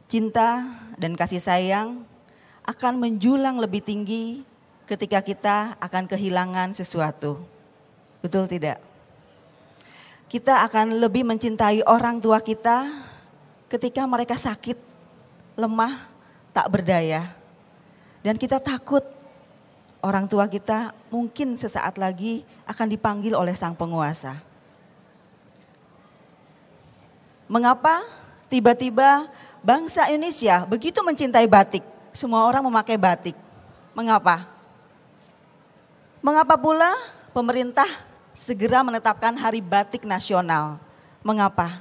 Cinta dan kasih sayang akan menjulang lebih tinggi ketika kita akan kehilangan sesuatu. Betul tidak? Kita akan lebih mencintai orang tua kita ketika mereka sakit, lemah, tak berdaya. Dan kita takut orang tua kita mungkin sesaat lagi akan dipanggil oleh sang penguasa. Mengapa tiba-tiba bangsa Indonesia begitu mencintai batik? Semua orang memakai batik. Mengapa? Mengapa pula pemerintah segera menetapkan Hari Batik Nasional? Mengapa?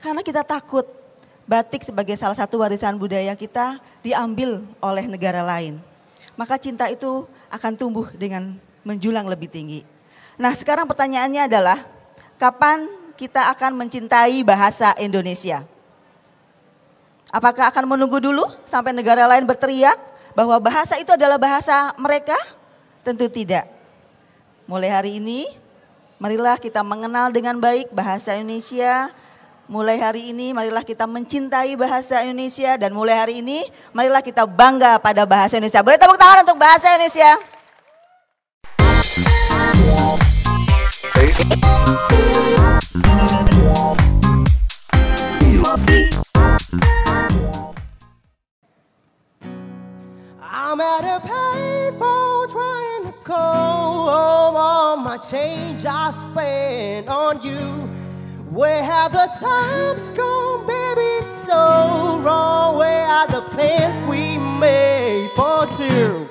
Karena kita takut batik sebagai salah satu warisan budaya kita diambil oleh negara lain. Maka cinta itu akan tumbuh dengan menjulang lebih tinggi. Nah, sekarang pertanyaannya adalah, kapan kita akan mencintai bahasa Indonesia? Apakah akan menunggu dulu sampai negara lain berteriak bahwa bahasa itu adalah bahasa mereka? Tentu tidak. Mulai hari ini, marilah kita mengenal dengan baik bahasa Indonesia. Mulai hari ini, marilah kita mencintai bahasa Indonesia. Dan mulai hari ini, marilah kita bangga pada bahasa Indonesia. Boleh tepuk tangan untuk bahasa Indonesia? I'm at a payphone trying to call home all my change I spent on you. Where have the times gone, baby? It's so wrong. Where are the plans we made for two?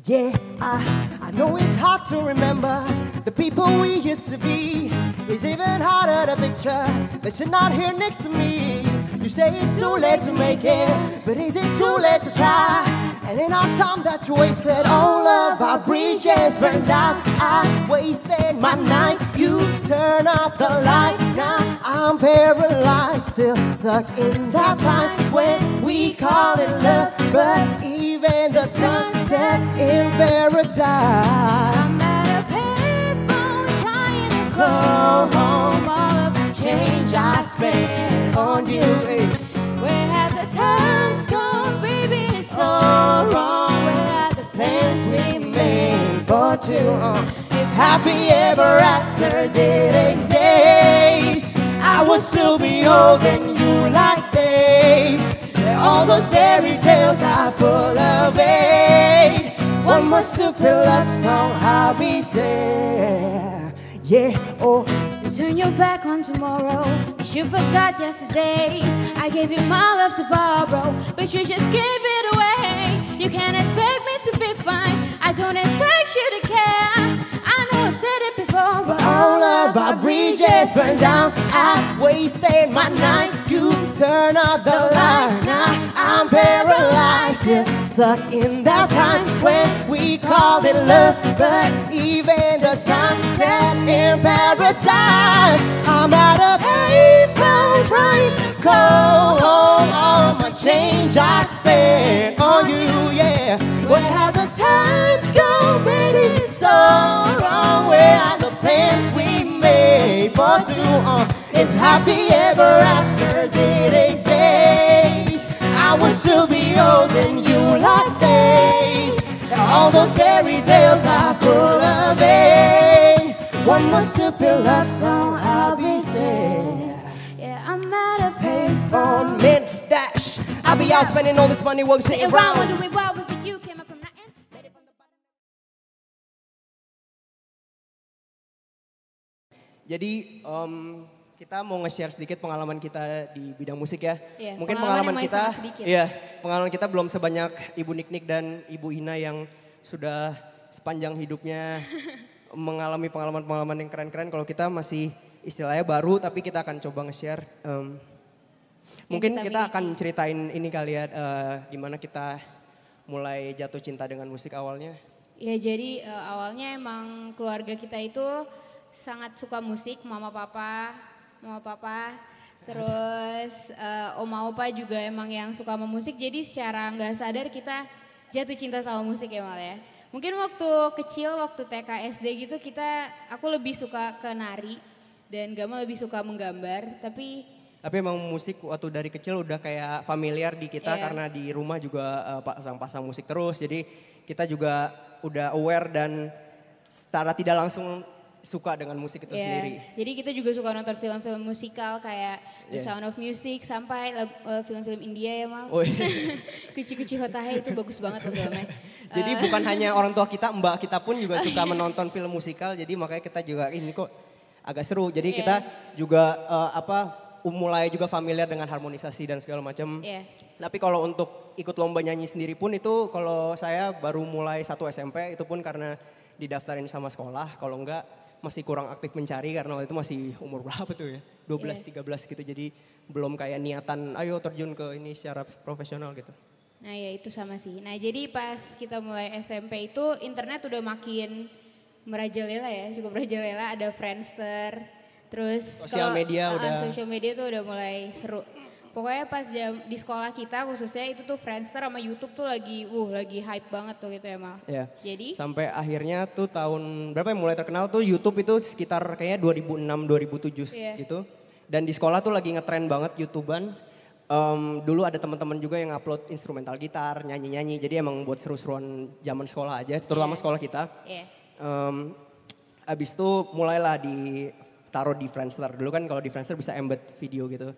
Yeah, I know it's hard to remember the people we used to be. It's even harder to picture that you're not here next to me. You say it's too late to make it, but is it too late to try? And in our time that you wasted, all of our bridges burned down. I wasted my night, you turn off the light. Now I'm paralyzed, still stuck in that time when we call it love. But even the sun set in paradise. I'm at a payphone trying to call home all of the change I spent on you. Where have the times gone, baby? It's so wrong. Where are the plans we made for two? If happy ever after did exist, I would still be holding you like this. Yeah, all those fairy tales are full of hate. One more super love song I'll be saying. Yeah, oh. You turn your back on tomorrow, but you forgot yesterday. I gave you my love to borrow, but you just gave it away. You can't expect me to be fine, I don't expect you to care. I know I've said it before, but all of our bridges burned down. I wasted my night, you turn off the light. Now I'm paralyzed, still stuck in that time when we called it love. But even the sunset in paradise. I'm at a payphone trying to call home all my change I spent on you, yeah. Where have the times gone, baby? So wrong. Where are the plans we made for two? If happy ever after did exist, I would still be holding you like this. And all those fairy tales are full of hate. One more super love song I'll be saying. yeah, I'm at a Payphone mint stash. I'll be out spending all this money while sitting around. wondering why was it you came up from nothing. Jadi kita mau nge-share sedikit pengalaman kita di bidang musik ya. Iya, Mungkin pengalaman pengalaman yang kita, masih sedikit. iya, pengalaman kita belum sebanyak Ibu Niknik dan Ibu Ina yang sudah sepanjang hidupnya mengalami pengalaman-pengalaman yang keren-keren. Kalau kita masih istilahnya baru, tapi kita akan coba nge-share. Mungkin kita miliki. akan ceritain ini kali ya, gimana kita mulai jatuh cinta dengan musik awalnya. Ya jadi awalnya emang keluarga kita itu sangat suka musik, mama papa, terus oma opa juga emang yang suka sama musik. Jadi secara nggak sadar kita jatuh cinta sama musik ya Mal ya. Mungkin waktu kecil, waktu TK SD gitu aku lebih suka ke nari dan Gamal lebih suka menggambar. Tapi emang musik waktu dari kecil udah kayak familiar di kita karena di rumah juga pasang-pasang musik terus. Jadi kita juga udah aware dan secara tidak langsung suka dengan musik itu sendiri. Jadi kita juga suka nonton film-film musikal kayak The Sound of Music sampai film-film India ya Mal. Oh, iya. Kuci-kuci Hotahe itu bagus banget loh filmnya. Jadi bukan hanya orang tua kita, mbak kita pun juga suka menonton film musikal. Jadi makanya kita juga ini kok agak seru. Jadi kita juga mulai juga familiar dengan harmonisasi dan segala macam. Tapi kalau untuk ikut lomba nyanyi sendiri pun itu kalau saya baru mulai 1 SMP itu pun karena didaftarin sama sekolah. Kalau enggak masih kurang aktif mencari karena waktu itu masih umur berapa tuh ya? 12, 13 gitu. Jadi belum kayak niatan ayo terjun ke ini secara profesional gitu. Nah ya itu sama sih. Nah jadi pas kita mulai SMP itu internet udah makin merajalela ya, cukup merajalela, ada Friendster. Terus sosial media sosial media tuh udah mulai seru. Pokoknya pas di sekolah kita khususnya itu tuh Friendster sama YouTube tuh lagi hype banget tuh gitu ya Mal. Ya. Jadi sampai akhirnya tuh tahun berapa yang mulai terkenal tuh YouTube itu sekitar kayaknya 2006 2007 gitu. Dan di sekolah tuh lagi ngetren banget YouTubean. Dulu ada teman-teman juga yang upload instrumental gitar, nyanyi-nyanyi. Jadi emang buat seru-seruan zaman sekolah aja, terutama sekolah kita. Abis itu mulailah ditaruh di Friendster. Dulu kan kalau di Friendster bisa embed video gitu.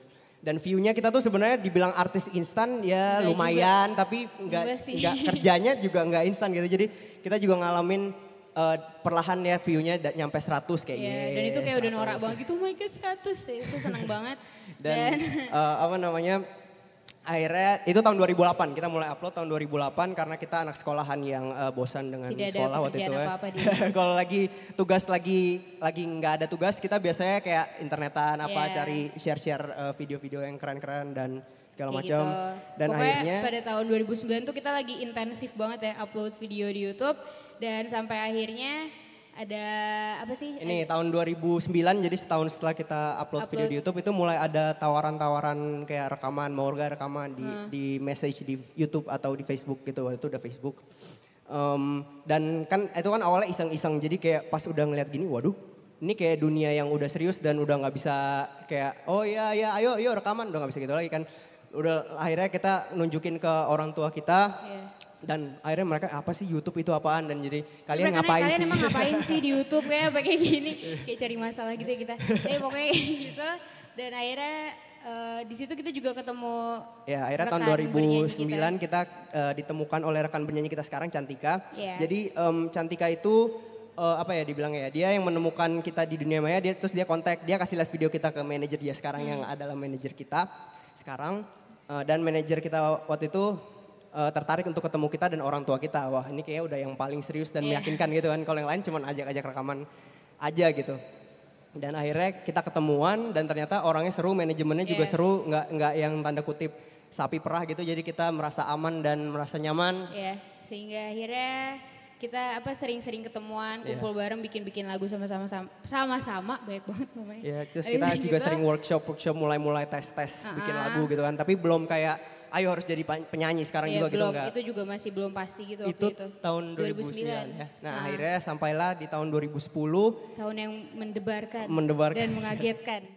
Dan view-nya kita tuh sebenarnya dibilang artis instan ya Enggak lumayan, juga. tapi enggak kerjanya juga enggak instan gitu. Jadi kita juga ngalamin perlahan ya view-nya nyampe 100 kayaknya. Dan itu kayak udah norak banget gitu, oh my god 100 ya, itu seneng banget. Dan akhirnya itu tahun 2008 kita mulai upload tahun 2008 karena kita anak sekolahan yang bosan dengan tidak sekolah waktu itu ya. apa-apa Kalau lagi tugas lagi nggak ada tugas kita biasanya kayak internetan cari share video-video yang keren-keren dan segala macam. Gitu. Dan pokoknya akhirnya pada tahun 2009 tuh kita lagi intensif banget ya upload video di YouTube dan sampai akhirnya ada apa sih? Ini tahun 2009 jadi setahun setelah kita upload video di YouTube itu mulai ada tawaran-tawaran kayak rekaman, mau rekaman di message di YouTube atau di Facebook gitu. Waktu itu udah Facebook. Dan kan itu kan awalnya iseng-iseng jadi kayak pas udah ngeliat gini waduh ini kayak dunia yang udah serius dan udah nggak bisa kayak oh iya ayo rekaman udah nggak bisa gitu lagi kan. Udah akhirnya kita nunjukin ke orang tua kita. Dan akhirnya mereka apa sih YouTube itu apaan dan jadi kalian ngapain sih? Kalian emang ngapain sih di YouTube kayak kayak gini kayak cari masalah gitu ya kita. Tapi pokoknya gitu dan akhirnya di situ kita juga ketemu. Ya akhirnya tahun 2009 kita ditemukan oleh rekan penyanyi kita sekarang Cantika. Jadi Cantika itu dibilang ya dia yang menemukan kita di dunia maya terus dia kontak dia kasih lihat video kita ke manajer dia sekarang yang adalah manajer kita sekarang dan manajer kita waktu itu tertarik untuk ketemu kita dan orang tua kita. Wah ini kayaknya udah yang paling serius dan meyakinkan gitu kan. Kalau yang lain cuma ajak-ajak rekaman aja gitu. Dan akhirnya kita ketemuan dan ternyata orangnya seru, manajemennya juga seru. Nggak yang tanda kutip sapi perah gitu. Jadi kita merasa aman dan merasa nyaman. Sehingga akhirnya kita sering-sering ketemuan, kumpul bareng, bikin lagu sama-sama banyak banget namanya. Terus kita juga sering workshop mulai tes bikin lagu gitu kan. Tapi belum kayak ayo harus jadi penyanyi sekarang juga gitu enggak. Itu juga masih belum pasti gitu itu waktu itu. Tahun 2009 ya. Nah akhirnya sampailah di tahun 2010. Tahun yang mendebarkan. Dan mengagetkan.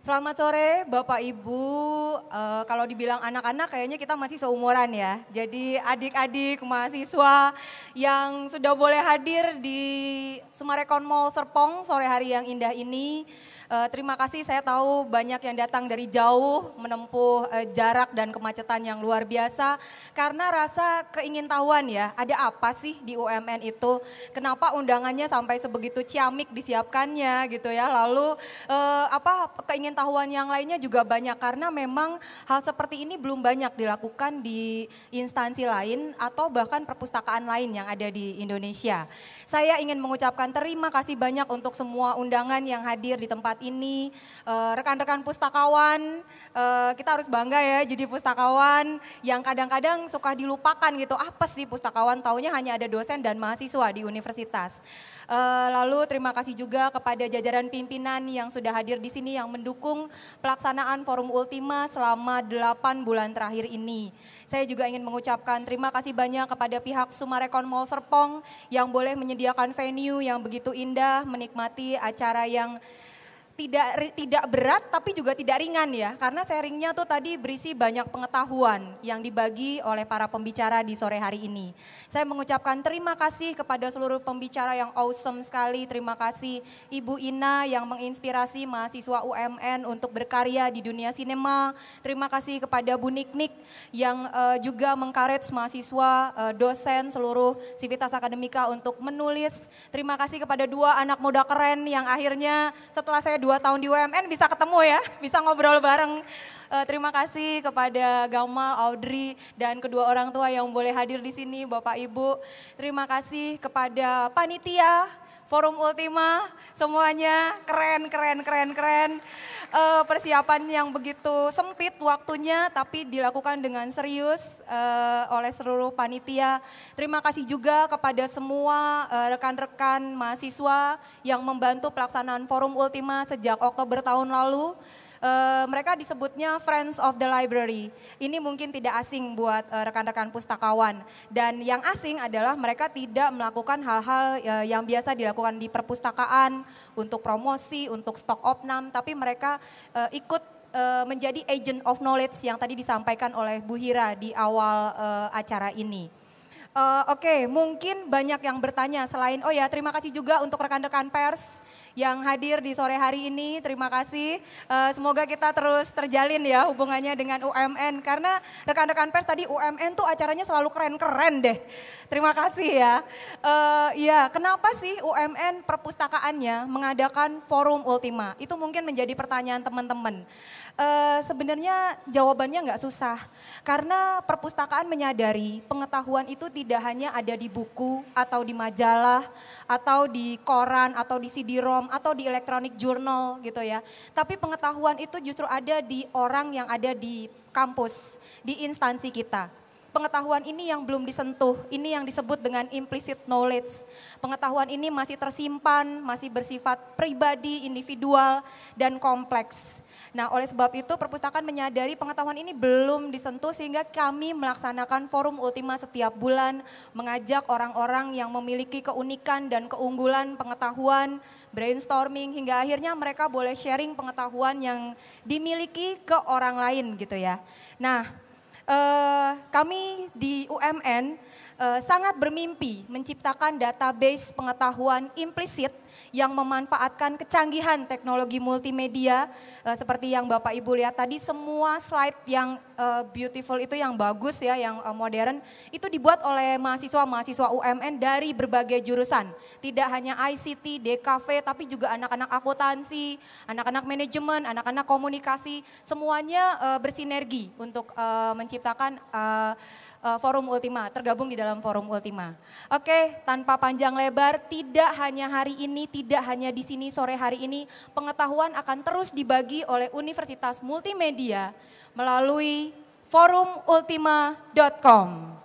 Selamat sore Bapak Ibu, kalau dibilang anak-anak kayaknya kita masih seumuran ya. Jadi adik-adik mahasiswa yang sudah boleh hadir di Summarecon Mall Serpong sore hari yang indah ini. Terima kasih, saya tahu banyak yang datang dari jauh menempuh jarak dan kemacetan yang luar biasa. Karena rasa keingintahuan ya, ada apa sih di UMN itu? Kenapa undangannya sampai sebegitu ciamik disiapkannya gitu ya. Lalu keingintahuan pengetahuan yang lainnya juga banyak karena memang hal seperti ini belum banyak dilakukan di instansi lain atau bahkan perpustakaan lain yang ada di Indonesia. Saya ingin mengucapkan terima kasih banyak untuk semua undangan yang hadir di tempat ini, rekan-rekan pustakawan, kita harus bangga ya jadi pustakawan yang kadang-kadang suka dilupakan gitu, apa sih pustakawan, taunya hanya ada dosen dan mahasiswa di universitas. Lalu terima kasih juga kepada jajaran pimpinan yang sudah hadir di sini yang mendukung pelaksanaan Forum Ultima selama 8 bulan terakhir ini. Saya juga ingin mengucapkan terima kasih banyak kepada pihak Sumarekon Mall Serpong yang boleh menyediakan venue yang begitu indah, menikmati acara yang tidak berat tapi juga tidak ringan ya, karena sharingnya tuh tadi berisi banyak pengetahuan yang dibagi oleh para pembicara di sore hari ini. Saya mengucapkan terima kasih kepada seluruh pembicara yang awesome sekali. Terima kasih Ibu Ina yang menginspirasi mahasiswa UMN untuk berkarya di dunia sinema. Terima kasih kepada Bu Niknik yang juga meng-encourage mahasiswa, dosen, seluruh sivitas akademika untuk menulis. Terima kasih kepada 2 anak muda keren yang akhirnya setelah saya 2 tahun di UMN bisa ketemu ya, bisa ngobrol bareng. Terima kasih kepada Gamal, Audrey, dan kedua orang tua yang boleh hadir di sini, Bapak Ibu. Terima kasih kepada panitia Forum Ultima, semuanya keren. Persiapan yang begitu sempit waktunya tapi dilakukan dengan serius oleh seluruh panitia. Terima kasih juga kepada semua rekan-rekan mahasiswa yang membantu pelaksanaan Forum Ultima sejak Oktober tahun lalu. Mereka disebutnya Friends of the Library. Ini mungkin tidak asing buat rekan-rekan pustakawan. Dan yang asing adalah mereka tidak melakukan hal-hal yang biasa dilakukan di perpustakaan untuk promosi, untuk stok opnam, tapi mereka ikut menjadi agent of knowledge yang tadi disampaikan oleh Bu Hira di awal acara ini. Oke, mungkin banyak yang bertanya selain, oh ya terima kasih juga untuk rekan-rekan pers yang hadir di sore hari ini, terima kasih. Semoga kita terus terjalin ya hubungannya dengan UMN karena rekan-rekan pers tadi UMN tuh acaranya selalu keren-keren deh. Terima kasih ya. Ya, kenapa sih UMN perpustakaannya mengadakan Forum Ultima? Itu mungkin menjadi pertanyaan teman-teman. Sebenarnya jawabannya nggak susah karena perpustakaan menyadari pengetahuan itu tidak hanya ada di buku atau di majalah atau di koran atau di CD-ROM atau di electronic journal gitu ya. Tapi pengetahuan itu justru ada di orang yang ada di kampus, di instansi kita. Pengetahuan ini yang belum disentuh, ini yang disebut dengan implicit knowledge. Pengetahuan ini masih tersimpan, masih bersifat pribadi, individual, dan kompleks. Nah, oleh sebab itu perpustakaan menyadari pengetahuan ini belum disentuh sehingga kami melaksanakan Forum Ultima setiap bulan, mengajak orang-orang yang memiliki keunikan dan keunggulan pengetahuan, brainstorming hingga akhirnya mereka boleh sharing pengetahuan yang dimiliki ke orang lain gitu ya. Nah, kami di UMN sangat bermimpi menciptakan database pengetahuan implisit yang memanfaatkan kecanggihan teknologi multimedia seperti yang Bapak Ibu lihat tadi, semua slide yang beautiful itu yang bagus ya, yang modern itu dibuat oleh mahasiswa-mahasiswa UMN dari berbagai jurusan. Tidak hanya ICT, DKV tapi juga anak-anak akuntansi, anak-anak manajemen, anak-anak komunikasi, semuanya bersinergi untuk menciptakan Forum Ultima, tergabung di dalam Forum Ultima. Oke, tanpa panjang lebar, tidak hanya hari ini, tidak hanya di sini sore hari ini, pengetahuan akan terus dibagi oleh Universitas Multimedia melalui forumultima.com.